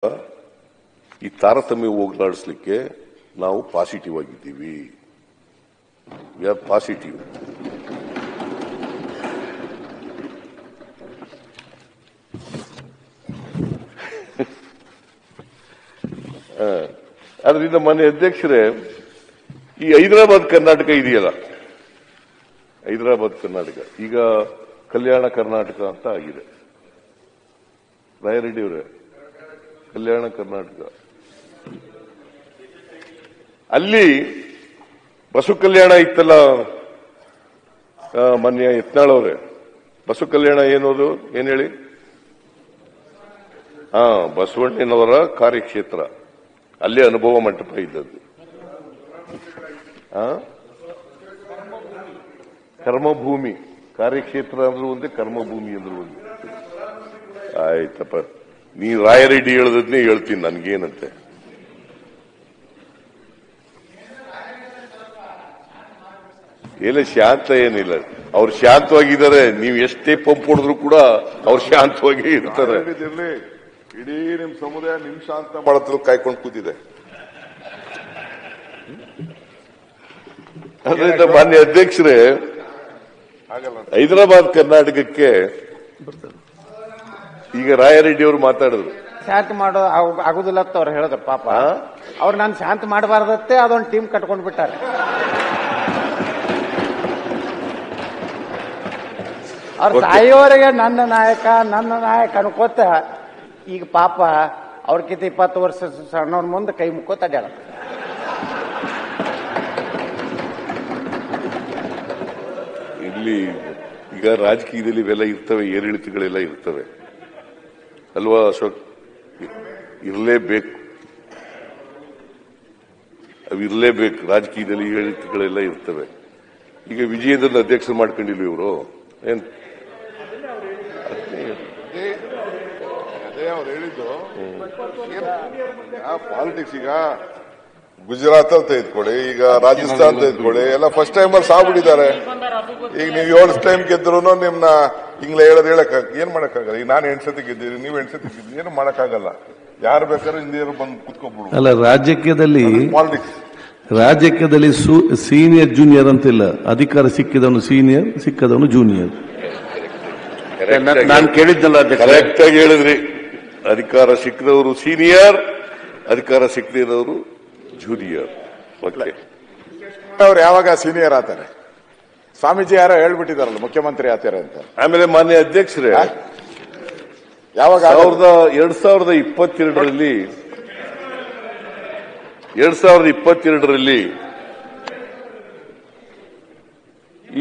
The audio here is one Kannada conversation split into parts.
ಈ ತಾರತಮ್ಯ ಹೋಗಲಾಡಿಸಲಿಕ್ಕೆ ನಾವು ಪಾಸಿಟಿವ್ ಆಗಿದ್ದೀವಿ. We are positive. ಆದ್ರಿಂದ ಮಾನ್ಯ ಅಧ್ಯಕ್ಷರೇ, ಈ ಹೈದರಾಬಾದ್ ಕರ್ನಾಟಕ ಇದೆಯಲ್ಲ, ಹೈದರಾಬಾದ್ ಕರ್ನಾಟಕ ಈಗ ಕಲ್ಯಾಣ ಕರ್ನಾಟಕ ಅಂತ ಆಗಿದೆ. ರಾಯರೆಡ್ಡಿ ಅವರೇ, ಕಲ್ಯಾಣ ಕರ್ನಾಟಕ ಅಲ್ಲಿ ಬಸವ ಕಲ್ಯಾಣ ಇತ್ತಲ್ಲ, ಮಾನ್ಯ ಯತ್ನಾಳ್ ಅವರೇ, ಬಸವ ಕಲ್ಯಾಣ ಏನೋದು ಏನ್ ಹೇಳಿ? ಬಸವಣ್ಣನವರ ಕಾರ್ಯಕ್ಷೇತ್ರ, ಅಲ್ಲೇ ಅನುಭವ ಮಂಟಪ ಇದ್ದದ್ದು. ಕರ್ಮಭೂಮಿ ಕಾರ್ಯಕ್ಷೇತ್ರ ಅಂದ್ರೂ ಒಂದೇ, ಕರ್ಮಭೂಮಿ ಅಂದ್ರೂ ಒಂದೇ. ಆಯ್ತಪ್ಪ, ನೀ ರಾಯರೆಡ್ಡಿ ಹೇಳದನ್ನೇ ಹೇಳ್ತೀನಿ, ನನ್ಗೇನಂತೆ. ಎಲ್ಲ ಶಾಂತ ಏನಿಲ್ಲ, ಅವ್ರು ಶಾಂತವಾಗಿದ್ದಾರೆ. ನೀವು ಎಷ್ಟೇ ಪಂಪ್ ಹೊಡೆದ್ರು ಕೂಡ ಅವ್ರು ಶಾಂತವಾಗಿ ಇರ್ತಾರೆ. ಇಡೀ ನಿಮ್ ಸಮುದಾಯ ನಿಮ್ ಶಾಂತ ಮಾಡತ್ರ ಕಾಯ್ಕೊಂಡು ಕೂತಿದೆ. ಅದರಿಂದ ಮಾನ್ಯ ಅಧ್ಯಕ್ಷರೇ, ಹೈದರಾಬಾದ್ ಕರ್ನಾಟಕಕ್ಕೆ ಈಗ ರಾಯರೆಡ್ಡಿ ಅವರು ಮಾತಾಡಿದ್ರು, ಶಾಂತಿ ಮಾಡೋ ಆಗುದಿಲ್ಲ ಅಂತ ಅವ್ರು ಹೇಳಿದ್ರು. ಪಾಪ ಅವ್ರು ನಾನು ಶಾಂತಿ ಮಾಡಬಾರ್ದತ್ತೆ ಅದೊಂದು ಟೀಮ್ ಕಟ್ಕೊಂಡು ಬಿಟ್ಟಾರೆ. ಅವ್ರ ಸಾಯೋವರೆಗೆ ನನ್ನ ನಾಯಕ ಅನ್ಕೋತ ಈಗ ಪಾಪ ಅವ್ರಕ್ಕಿಂತ 20 ವರ್ಷ ಸಣ್ಣವ್ರ ಮುಂದೆ ಕೈ ಮುಕ್ಕೋತ ಅಡ್ಯಾಡ. ಇಲ್ಲಿ ಈಗ ರಾಜಕೀಯದಲ್ಲಿ ಇವೆಲ್ಲ ಇರ್ತವೆ, ಏರಿಳಿತಗಳೆಲ್ಲ ಇರ್ತವೆ ಅಲ್ವಾ ಅಶೋಕ್? ಇರಲೇಬೇಕು, ಅವು ಇರಲೇಬೇಕು. ರಾಜಕೀಯದಲ್ಲಿ ಏರಿಳಿತಗಳೆಲ್ಲ ಇರ್ತವೆ. ಈಗ ವಿಜಯೇಂದ್ರನ ಅಧ್ಯಕ್ಷ ಮಾಡ್ಕೊಂಡಿಲ್ವಿ ಇವರು? ಏನ್ ಅದೇ ಅವ್ರು ಹೇಳಿದ್ದು ಪಾಲಿಟಿಕ್ಸ್. ಈಗ ಗುಜರಾತ್ ಅಂತ ತೆಗೆದುಕೊಳ್ಳಿ, ಈಗ ರಾಜಸ್ಥಾನ್ ತೆಗೆದುಕೊಳ್ಳಿ, ಎಲ್ಲ ಫಸ್ಟ್ ಟೈಮರ್ ಸಾಗ್ಬಿಟ್ಟಿದ್ದಾರೆ. ಈಗ ನೀವು 7 ಟೈಮ್ ಗೆದ್ರು ನಿಮ್ನ ಹಿಂಗ್ಲ ಹೇಳಕ್ ಏನ್ ಮಾಡಕ್ಕಾಗಲ್ಲ. ಈಗ ನಾನು 8 ಸತಿ ಗೆದ್ದೀರಿ, ನೀವು 8 ಸತಿ ಗೆದ್ದೀರಿ, ಏನು ಮಾಡಕ್ಕಾಗಲ್ಲ. ಯಾರು ಬೇಕಾದ್ರೂ ಹಿಂದಿಯರು ಬಂದು ಕುತ್ಕೊಬಿಡು. ಅಲ್ಲ, ರಾಜಕೀಯದಲ್ಲಿ ಪಾಲಿಟಿಕ್ಸ್, ರಾಜಕೀಯದಲ್ಲಿ ಸೀನಿಯರ್ ಜೂನಿಯರ್ ಅಂತಿಲ್ಲ. ಅಧಿಕಾರ ಸಿಕ್ಕಿದವನು ಸೀನಿಯರ್, ಸಿಕ್ಕದವನು ಜೂನಿಯರ್. ನಾನು ಕೇಳಿದ್ದಲ್ಲ, ಕರೆಕ್ಟ್ ಆಗಿ ಹೇಳಿದ್ರಿ. ಅಧಿಕಾರ ಸಿಕ್ಕದವರು ಸೀನಿಯರ್, ಅಧಿಕಾರ ಸಿಕ್ಕದಿರೋರು ಜೂನಿಯರ್. ಅವ್ರು ಯಾವಾಗ ಸೀನಿಯರ್ ಆತಾರೆ? ಸ್ವಾಮೀಜಿ ಯಾರೋ ಹೇಳ್ಬಿಟ್ಟಿದಾರಲ್ಲ ಮುಖ್ಯಮಂತ್ರಿ ಆತಾರೆ ಅಂತ. ಆಮೇಲೆ ಮಾನ್ಯ ಅಧ್ಯಕ್ಷರೇ, ಯಾವಾಗ 2022ರಲ್ಲಿ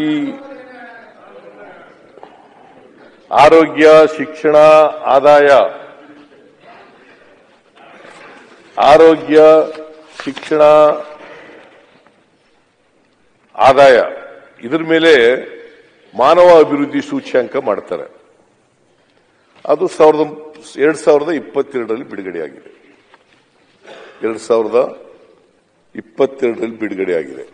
ಈ ಆರೋಗ್ಯ, ಶಿಕ್ಷಣ, ಆದಾಯ ಇದ್ರ ಮೇಲೆ ಮಾನವ ಅಭಿವೃದ್ಧಿ ಸೂಚ್ಯಂಕ ಮಾಡ್ತಾರೆ. ಅದು 2022ರಲ್ಲಿ ಬಿಡುಗಡೆಯಾಗಿದೆ. 2022ರಲ್ಲಿ ಬಿಡುಗಡೆಯಾಗಿದೆ.